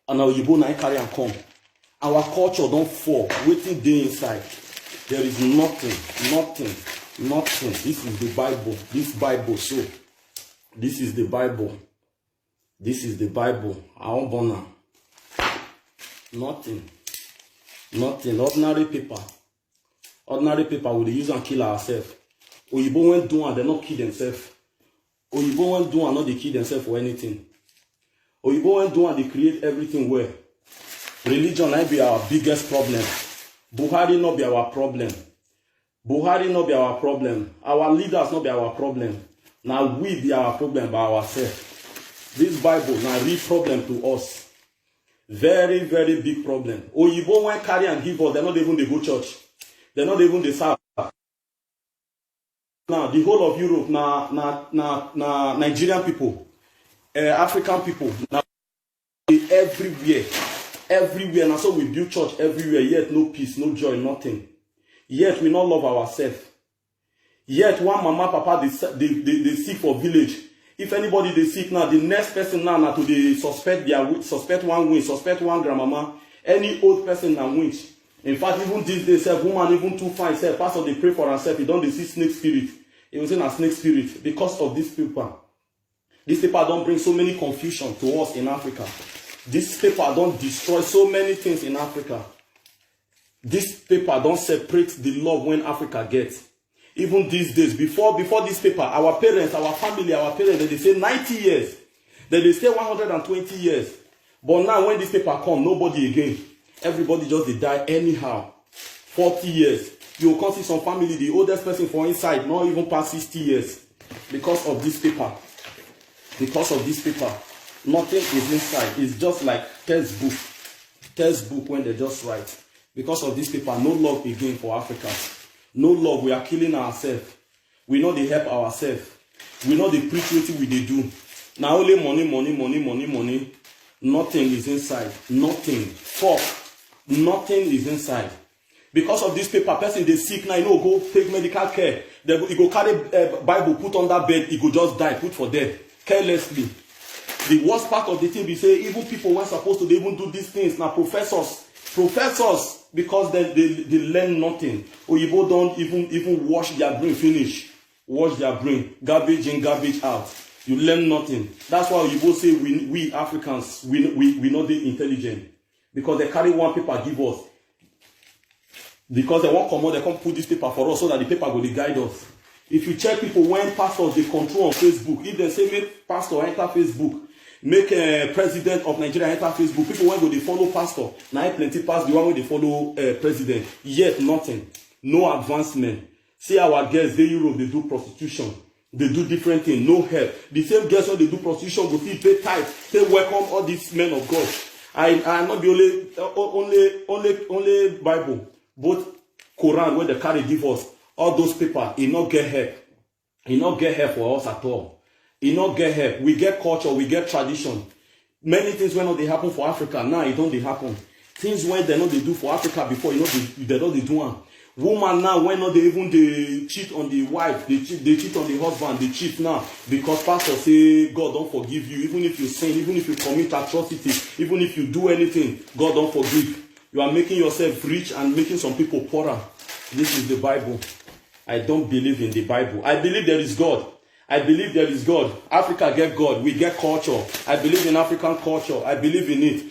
and our Yibo na carry and come. Our culture don't fall. Waiting day inside. There is nothing. This is the Bible. This Bible. So, this is the Bible. This is the Bible. Our bonner. Nothing. Ordinary paper. Ordinary paper will use and kill ourselves. Oyibo went do and they not kill themselves. Oyibo went do and not they kill themselves for anything. Oyibo went do and they create everything well. Religion might be our biggest problem. Buhari not be our problem. Buhari not be our problem. Our leaders not be our problem. Now we be our problem by ourselves. This Bible now real problem to us. Very, very big problem. Oyibo went carry and give us. They're not even the go church. They're not even the serve. Now the whole of Europe, now Nigerian people, African people, now everywhere. Now so we build church everywhere. Yet no peace, no joy, nothing. Yet we not love ourselves. Yet one mama, papa, they sick for village. If anybody they sick now, the next person now to they suspect one witch, suspect one grandmama, any old person now witch. In fact, even these days, woman even too fine, say, pastor they pray for herself. He don't they see snake spirit. He was in a snake spirit because of this paper. This paper don't bring so many confusion to us in Africa. This paper don't destroy so many things in Africa. This paper don't separate the love when Africa gets. Even these days, before this paper, our parents, our family, our parents, they say 90 years. Then they say 120 years. But now when this paper come, nobody again. Everybody just they die anyhow. 40 years. You can see some family, the oldest person for inside, not even past 60 years. Because of this paper. Because of this paper. Nothing is inside. It's just like textbook. Textbook when they just write. Because of this paper, no love again for Africa. No love. We are killing ourselves. We know they help ourselves. We know they preach what we they do. Now only money. Nothing is inside. Nothing. Fuck. Nothing is inside. Because of this paper, person they sick now, go take medical care. He go carry Bible, put on that bed, he go just die, put for death. Carelessly. The worst part of the thing be say, even people weren't supposed to even do these things. Now professors, because they learn nothing. Oyibo don't even wash their brain finish. Wash their brain. Garbage in, garbage out. You learn nothing. That's why Oyibo say we Africans, we not the intelligent. Because they carry one paper, give us. Because they won't come out, they can't put this paper for us so that the paper will guide us. If you check people when pastors they control on Facebook, if they say make pastor enter Facebook, make a president of Nigeria enter Facebook, people when go they follow pastor. Now plenty past the one way they follow president. Yet nothing. No advancement. See our girls, they Europe, they do prostitution. They do different things, no help. The same girls when they do prostitution go still pay tithe. They welcome all these men of God. I am not the only Bible. Both Quran where the carry give us all those papers, it not get help. It not get help for us at all. It not get help. We get culture, we get tradition. Many things when not they happen for Africa now, it don't they happen. Things when they know they do for Africa before, they don't they do one. Woman now when not they even they cheat on the wife, they cheat on the husband, they cheat now because pastor say God don't forgive you, even if you sin, even if you commit atrocities, even if you do anything, God don't forgive. You are making yourself rich and making some people poorer. This is the Bible. I don't believe in the Bible. I believe there is God. I believe there is God. Africa get God. We get culture. I believe in African culture. I believe in it.